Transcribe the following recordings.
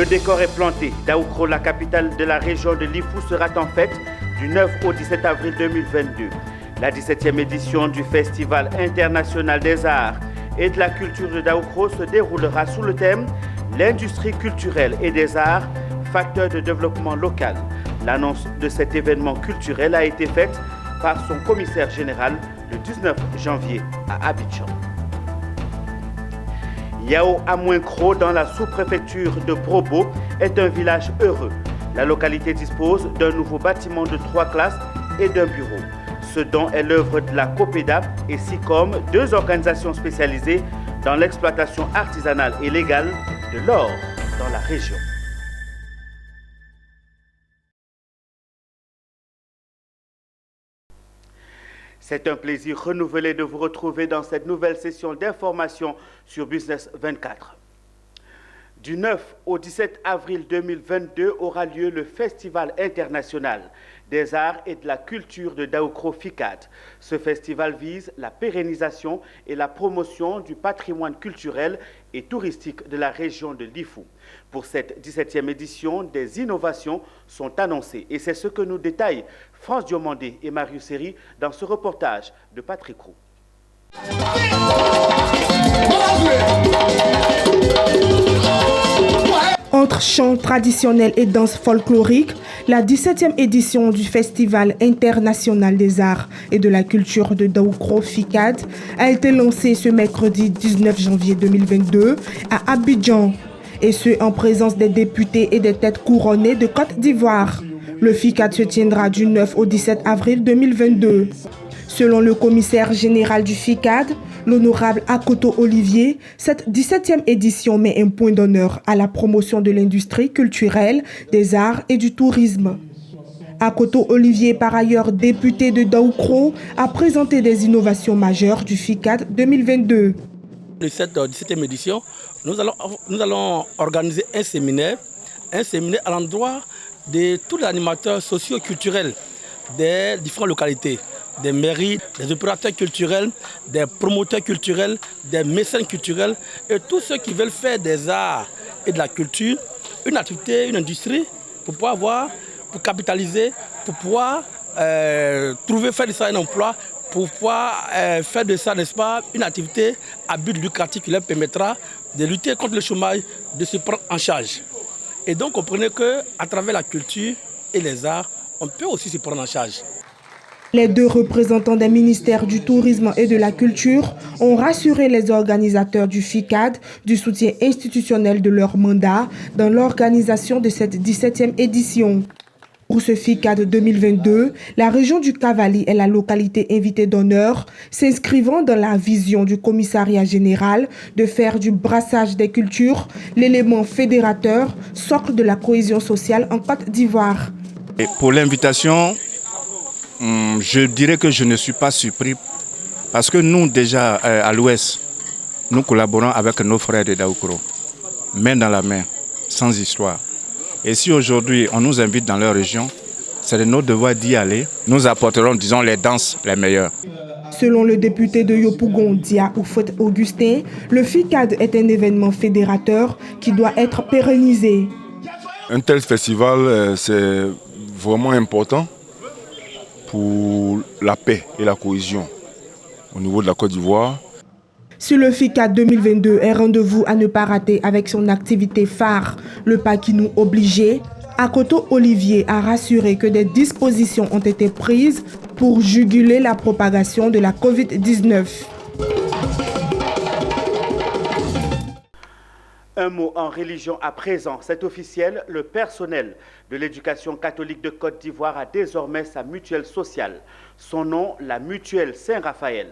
Le décor est planté. Daoukro, la capitale de la région de Lifou, sera en fête du 9 au 17 avril 2022. La 17e édition du Festival international des arts et de la culture de Daoukro se déroulera sous le thème « L'industrie culturelle et des arts, facteur de développement local ». L'annonce de cet événement culturel a été faite par son commissaire général le 19 janvier à Abidjan. Yao Amouinkro, dans la sous-préfecture de Brobo, est un village heureux. La localité dispose d'un nouveau bâtiment de 3 classes et d'un bureau. Ce don est l'œuvre de la COPEDA et SICOM, 2 organisations spécialisées dans l'exploitation artisanale et légale de l'or dans la région. C'est un plaisir renouvelé de vous retrouver dans cette nouvelle session d'information sur Business 24. Du 9 au 17 avril 2022 aura lieu le Festival international des arts et de la culture de Daoukro FICAD. Ce festival vise la pérennisation et la promotion du patrimoine culturel et touristique de la région de Lifou. Pour cette 17e édition, des innovations sont annoncées et c'est ce que nous détaillent France Diomandé et Marius Seri dans ce reportage de Patrick Roux. Entre chants traditionnels et danses folkloriques, la 17e édition du Festival international des arts et de la culture de Daoukro FICAD a été lancée ce mercredi 19 janvier 2022 à Abidjan, et ce en présence des députés et des têtes couronnées de Côte d'Ivoire. Le FICAD se tiendra du 9 au 17 avril 2022. Selon le commissaire général du FICAD, l'honorable Akoto Olivier, cette 17e édition met un point d'honneur à la promotion de l'industrie culturelle, des arts et du tourisme. Akoto Olivier, par ailleurs député de Daoukro, a présenté des innovations majeures du FICAD 2022. De cette 17e édition, nous allons organiser un séminaire à l'endroit de tous les animateurs socio-culturels des différentes localités, des mairies, des opérateurs culturels, des promoteurs culturels, des mécènes culturels et tous ceux qui veulent faire des arts et de la culture, une activité, une industrie pour pouvoir pour capitaliser, pour pouvoir faire de ça un emploi, pour pouvoir faire de ça, n'est-ce pas, une activité à but lucratif qui leur permettra de lutter contre le chômage, de se prendre en charge. Et donc, comprenez qu'à travers la culture et les arts, on peut aussi se prendre en charge. Les 2 représentants des ministères du Tourisme et de la Culture ont rassuré les organisateurs du FICAD du soutien institutionnel de leur mandat dans l'organisation de cette 17e édition. Pour ce FICAD 2022, la région du Cavali est la localité invitée d'honneur, s'inscrivant dans la vision du commissariat général de faire du brassage des cultures l'élément fédérateur, socle de la cohésion sociale en Côte d'Ivoire. Et pour l'invitation, je dirais que je ne suis pas surpris parce que nous déjà à l'Ouest, nous collaborons avec nos frères de Daoukro, main dans la main, sans histoire. Et si aujourd'hui on nous invite dans leur région, c'est de notre devoir d'y aller. Nous apporterons, disons, les danses les meilleures. Selon le député de Yopougon, Dia Oufouet Augustin, le FICAD est un événement fédérateur qui doit être pérennisé. Un tel festival, c'est vraiment important pour la paix et la cohésion au niveau de la Côte d'Ivoire. Sur le FICAD 2022, un rendez-vous à ne pas rater avec son activité phare, le Pakinou obligé, Akoto Olivier a rassuré que des dispositions ont été prises pour juguler la propagation de la Covid-19. Un mot en religion à présent, c'est officiel, le personnel de l'éducation catholique de Côte d'Ivoire a désormais sa mutuelle sociale. Son nom, la mutuelle Saint-Raphaël.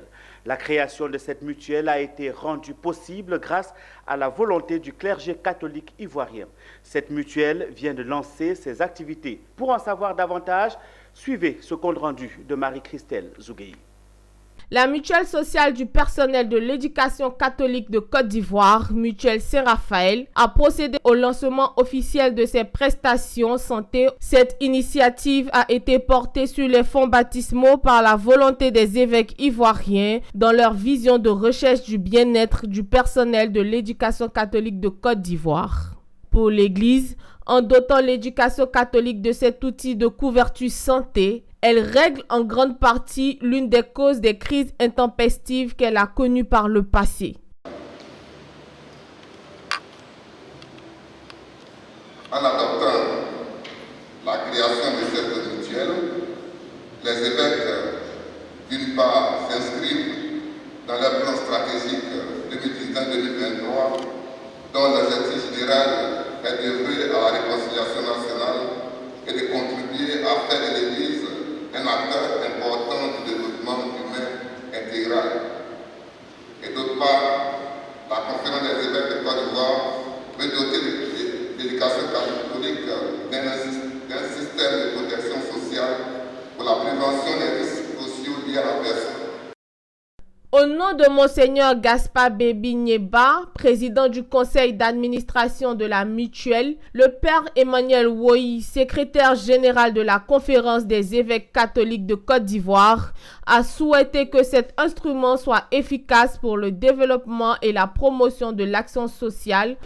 La création de cette mutuelle a été rendue possible grâce à la volonté du clergé catholique ivoirien. Cette mutuelle vient de lancer ses activités. Pour en savoir davantage, suivez ce compte rendu de Marie-Christelle Zougueï. La mutuelle sociale du personnel de l'éducation catholique de Côte d'Ivoire, Mutuelle Saint-Raphaël, a procédé au lancement officiel de ses prestations santé. Cette initiative a été portée sur les fonds baptismaux par la volonté des évêques ivoiriens dans leur vision de recherche du bien-être du personnel de l'éducation catholique de Côte d'Ivoire. pour l'Église. En dotant l'éducation catholique de cet outil de couverture santé, elle règle en grande partie l'une des causes des crises intempestives qu'elle a connues par le passé. En adoptant la création de cette mutuelle, les évêques, d'une part, s'inscrivent dans leur plan stratégique 2019-2023, dont l'objectif général est d'œuvrer à la réconciliation nationale et de contribuer à faire de l'Église un acteur important du développement humain intégral. Et d'autre part, la conférence des évêques de Côte d'Ivoire veut doter l'éducation catholique d'un système de protection sociale pour la prévention des risques sociaux liés à la personne. Au nom de Monseigneur Gaspard Bébi Nyeba, président du conseil d'administration de la mutuelle, le père Emmanuel Woyi, secrétaire général de la conférence des évêques catholiques de Côte d'Ivoire, a souhaité que cet instrument soit efficace pour le développement et la promotion de l'action sociale.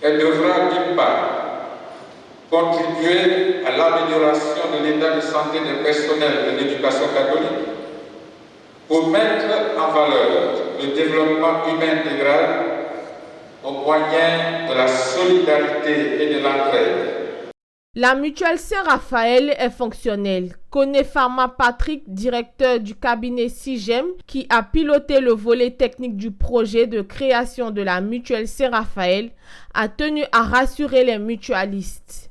Elle devra d'une part contribuer à l'amélioration de l'état de santé des personnels de l'éducation catholique, pour mettre en valeur le développement humain intégral au moyen de la solidarité et de l'entraide. La mutuelle Saint-Raphaël est fonctionnelle. Koné Pharma Patrick, directeur du cabinet SIGEM, qui a piloté le volet technique du projet de création de la mutuelle Saint-Raphaël, a tenu à rassurer les mutualistes.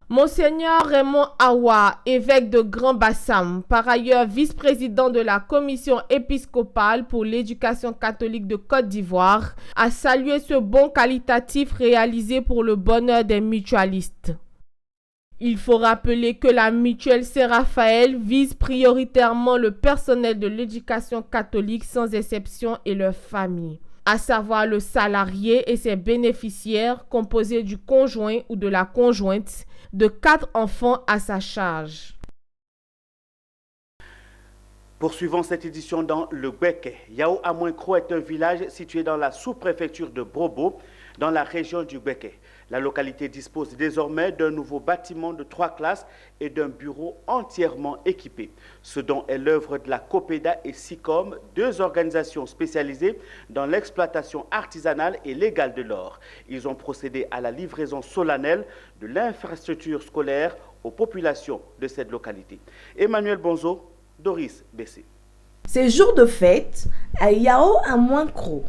Monseigneur Raymond Awa, évêque de Grand Bassam, par ailleurs vice-président de la commission épiscopale pour l'éducation catholique de Côte d'Ivoire, a salué ce bond qualitatif réalisé pour le bonheur des mutualistes. Il faut rappeler que la mutuelle Saint-Raphaël vise prioritairement le personnel de l'éducation catholique sans exception et leurs familles, à savoir le salarié et ses bénéficiaires composés du conjoint ou de la conjointe, de 4 enfants à sa charge. Poursuivons cette édition dans le Gbeke. Yao Amouinkro est un village situé dans la sous-préfecture de Brobo, dans la région du Gbeke. La localité dispose désormais d'un nouveau bâtiment de 3 classes et d'un bureau entièrement équipé. Ce dont est l'œuvre de la COPEDA et SICOM, 2 organisations spécialisées dans l'exploitation artisanale et légale de l'or. Ils ont procédé à la livraison solennelle de l'infrastructure scolaire aux populations de cette localité. Emmanuel Bonzo, Doris Bessé. C'est jour de fête à Yao Amouinkro.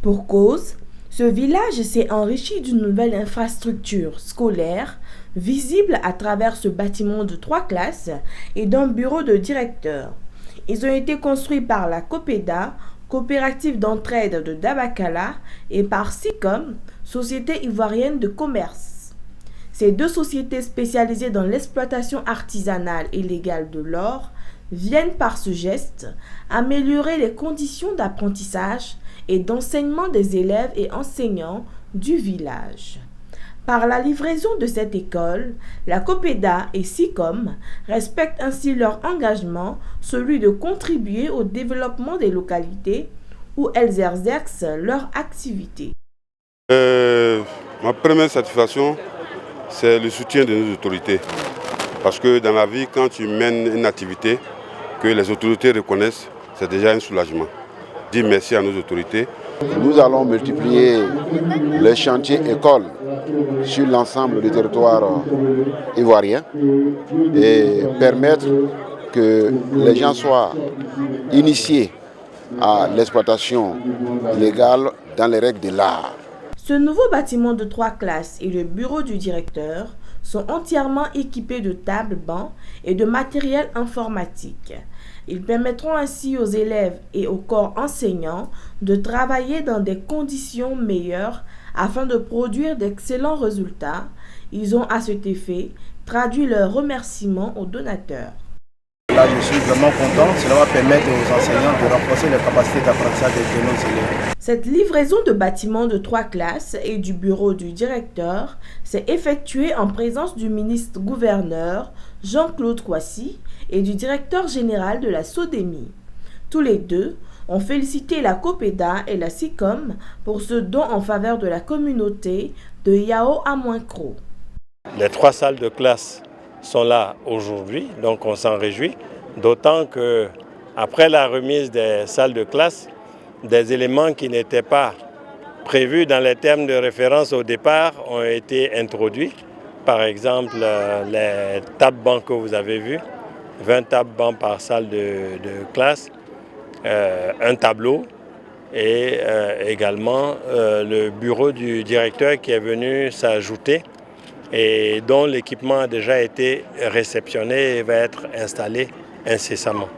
Pour cause, ce village s'est enrichi d'une nouvelle infrastructure scolaire visible à travers ce bâtiment de 3 classes et d'un bureau de directeur. Ils ont été construits par la COPEDA, coopérative d'entraide de Dabakala, et par SICOM, société ivoirienne de commerce. Ces 2 sociétés spécialisées dans l'exploitation artisanale et légale de l'or viennent par ce geste améliorer les conditions d'apprentissage et d'enseignement des élèves et enseignants du village. Par la livraison de cette école, la COPEDA et SICOM respectent ainsi leur engagement, celui de contribuer au développement des localités où elles exercent leur activité. Ma première satisfaction, c'est le soutien de nos autorités. Parce que dans la vie, quand tu mènes une activité que les autorités reconnaissent, c'est déjà un soulagement. Dire merci à nos autorités. Nous allons multiplier les chantiers écoles sur l'ensemble du territoire ivoirien et permettre que les gens soient initiés à l'exploitation légale dans les règles de l'art. Ce nouveau bâtiment de 3 classes et le bureau du directeur sont entièrement équipés de tables, bancs et de matériel informatique. Ils permettront ainsi aux élèves et au corps enseignant de travailler dans des conditions meilleures afin de produire d'excellents résultats. Ils ont à cet effet traduit leurs remerciements aux donateurs. Là, je suis vraiment content. Cela va permettre aux enseignants de renforcer les capacités d'apprentissage de nos élèves. Cette livraison de bâtiments de 3 classes et du bureau du directeur s'est effectuée en présence du ministre-gouverneur Jean-Claude Kouassi et du directeur général de la SODEMI. Tous les 2 ont félicité la COPEDA et la SICOM pour ce don en faveur de la communauté de Yao Amoinkro. Les 3 salles de classe sont là aujourd'hui, donc on s'en réjouit, d'autant que après la remise des salles de classe, des éléments qui n'étaient pas prévus dans les termes de référence au départ ont été introduits. Par exemple, les tables-bancs que vous avez vus, 20 tables-bancs par salle de classe, un tableau et également le bureau du directeur qui est venu s'ajouter et dont l'équipement a déjà été réceptionné et va être installé incessamment.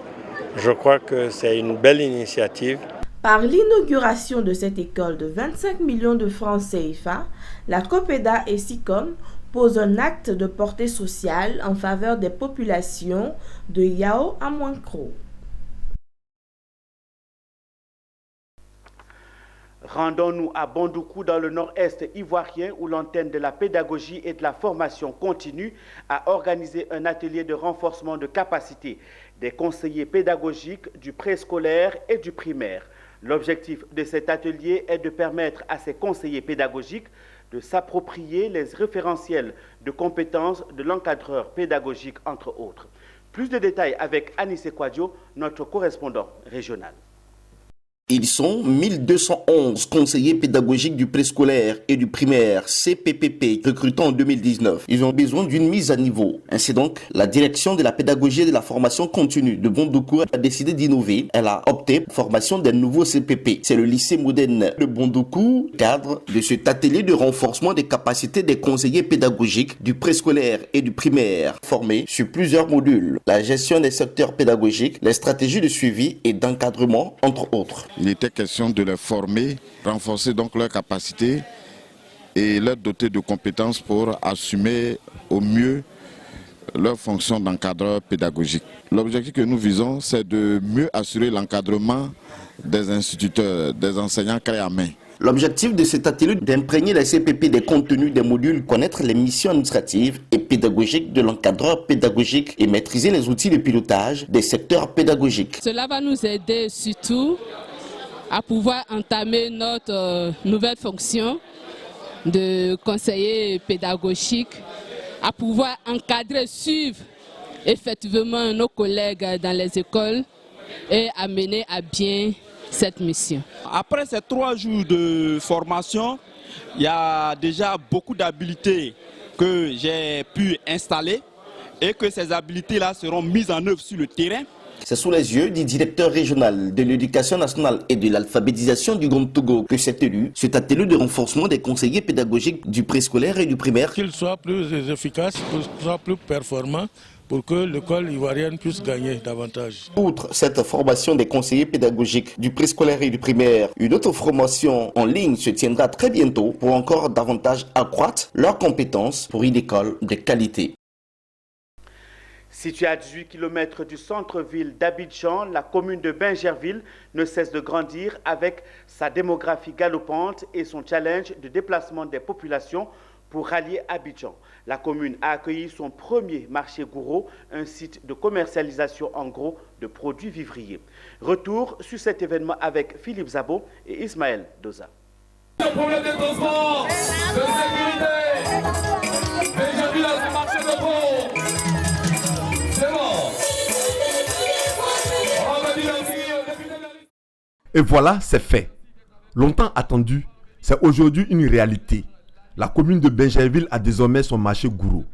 Je crois que c'est une belle initiative. Par l'inauguration de cette école de 25 millions de francs CFA, la COPEDA et SICOM posent un acte de portée sociale en faveur des populations de Yao Amoinkro. Rendons-nous à Bondoukou dans le nord-est ivoirien où l'antenne de la pédagogie et de la formation continue a organisé un atelier de renforcement de capacité des conseillers pédagogiques du préscolaire et du primaire. L'objectif de cet atelier est de permettre à ces conseillers pédagogiques de s'approprier les référentiels de compétences de l'encadreur pédagogique, entre autres. Plus de détails avec Anissé Kwadjo, notre correspondant régional. Ils sont 1211 conseillers pédagogiques du préscolaire et du primaire CPPP recrutés en 2019. Ils ont besoin d'une mise à niveau. Ainsi donc, la direction de la pédagogie et de la formation continue de Bondoukou a décidé d'innover. Elle a opté pour la formation d'un nouveau CPP. C'est le lycée moderne de Bondoukou, cadre de cet atelier de renforcement des capacités des conseillers pédagogiques du préscolaire et du primaire, formés sur plusieurs modules. La gestion des secteurs pédagogiques, les stratégies de suivi et d'encadrement, entre autres. Il était question de les former, renforcer donc leurs capacités et leur doter de compétences pour assumer au mieux leur fonction d'encadreur pédagogique. L'objectif que nous visons, c'est de mieux assurer l'encadrement des instituteurs, des enseignants créés à main. L'objectif de cet atelier est d'imprégner les CPP des contenus des modules, connaître les missions administratives et pédagogiques de l'encadreur pédagogique et maîtriser les outils de pilotage des secteurs pédagogiques. Cela va nous aider surtout à pouvoir entamer notre nouvelle fonction de conseiller pédagogique, à pouvoir encadrer, suivre effectivement nos collègues dans les écoles et à mener à bien cette mission. Après ces 3 jours de formation, il y a déjà beaucoup d'habilités que j'ai pu installer et que ces habilités-là seront mises en œuvre sur le terrain. C'est sous les yeux du directeur régional de l'éducation nationale et de l'alphabétisation du Grand Togo que s'est tenu cet atelier de renforcement des conseillers pédagogiques du préscolaire et du primaire. Qu'ils soient plus efficaces, qu'ils soient plus performants pour que l'école ivoirienne puisse gagner davantage. Outre cette formation des conseillers pédagogiques du préscolaire et du primaire, une autre formation en ligne se tiendra très bientôt pour encore davantage accroître leurs compétences pour une école de qualité. Située à 18 km du centre-ville d'Abidjan, la commune de Bingerville ne cesse de grandir avec sa démographie galopante et son challenge de déplacement des populations pour rallier Abidjan. La commune a accueilli son premier marché gourou, un site de commercialisation en gros de produits vivriers. Retour sur cet événement avec Philippe Zabo et Ismaël Doza. Le problème de transport, de sécurité, Bingerville a ce marché de gros. Et voilà, c'est fait. Longtemps attendu, c'est aujourd'hui une réalité. La commune de Bingerville a désormais son marché gourou.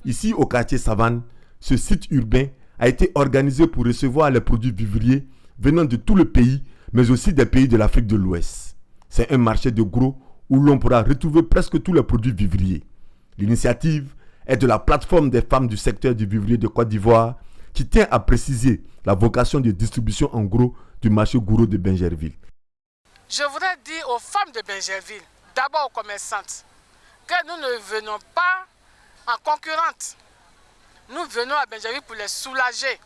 Ici, au quartier Savane, ce site urbain a été organisé pour recevoir les produits vivriers venant de tout le pays, mais aussi des pays de l'Afrique de l'Ouest. C'est un marché de gros où l'on pourra retrouver presque tous les produits vivriers. L'initiative est de la plateforme des femmes du secteur du vivrier de Côte d'Ivoire qui tient à préciser la vocation de distribution en gros du marché gourou de Bingerville. Je voudrais dire aux femmes de Bingerville, d'abord aux commerçantes, que nous ne venons pas en concurrente. Nous venons à Bingerville pour les soulager,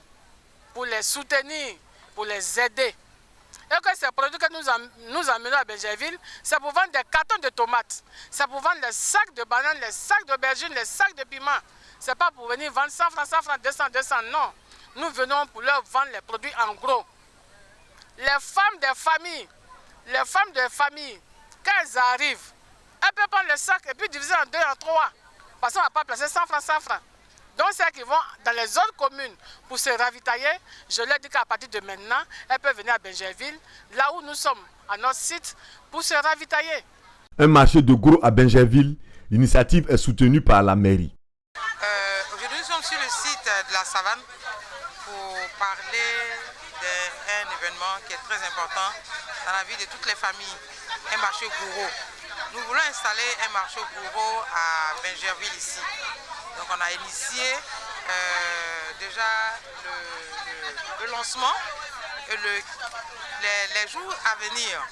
pour les soutenir, pour les aider. Et que ces produits que nous amenons à Bingerville, c'est pour vendre des cartons de tomates, c'est pour vendre les sacs de bananes, les sacs d'aubergines, les sacs de piments. Ce n'est pas pour venir vendre 100 francs, 200, non. Nous venons pour leur vendre les produits en gros. les femmes des familles, quand elles arrivent, elles peuvent prendre le sac et puis diviser en 2, en 3. Parce qu'on ne va pas placer 100 francs, 100 francs. Donc celles qui vont dans les autres communes pour se ravitailler, je leur dis qu'à partir de maintenant, elles peuvent venir à Bingerville, là où nous sommes, à notre site, pour se ravitailler. Un marché de gros à Bingerville, l'initiative est soutenue par la mairie. Aujourd'hui, nous sommes sur le site de la Savane pour parler d'un événement qui est très important dans la vie de toutes les familles, un marché gourou. Nous voulons installer un marché gourou à Bingerville ici. Donc on a initié déjà le lancement et les jours à venir.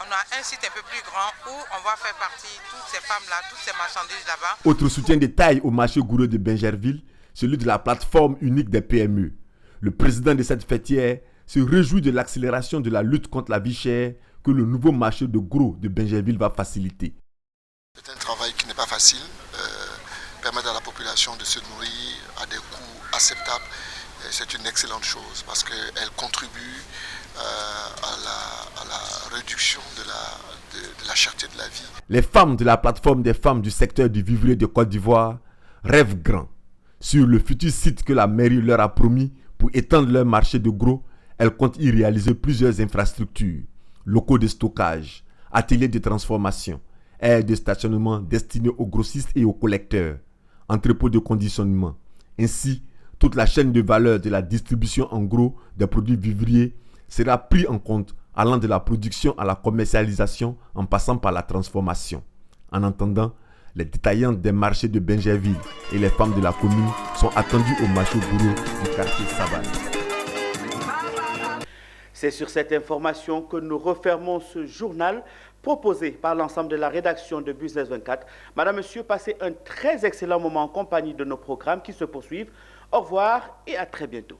On a un site un peu plus grand où on va faire partie toutes ces femmes-là, toutes ces marchandises là-bas. Autre soutien de taille au marché gourou de Bingerville, celui de la plateforme unique des PME. Le président de cette fêtière se réjouit de l'accélération de la lutte contre la vie chère que le nouveau marché de gros de Bingerville va faciliter. C'est un travail qui n'est pas facile. Permettre à la population de se nourrir à des coûts acceptables, c'est une excellente chose parce qu'elle contribue à la réduction de la cherté de la vie. Les femmes de la plateforme des femmes du secteur du vivrier de Côte d'Ivoire rêvent grand. Sur le futur site que la mairie leur a promis pour étendre leur marché de gros, elles comptent y réaliser plusieurs infrastructures, locaux de stockage, ateliers de transformation, aires de stationnement destinées aux grossistes et aux collecteurs, entrepôts de conditionnement. Ainsi, toute la chaîne de valeur de la distribution en gros des produits vivriers sera prise en compte allant de la production à la commercialisation en passant par la transformation. En attendant, les détaillantes des marchés de Bingerville et les femmes de la commune sont attendues au marché gourou du quartier Savane. C'est sur cette information que nous refermons ce journal proposé par l'ensemble de la rédaction de Business 24. Madame, Monsieur, passez un très excellent moment en compagnie de nos programmes qui se poursuivent. Au revoir et à très bientôt.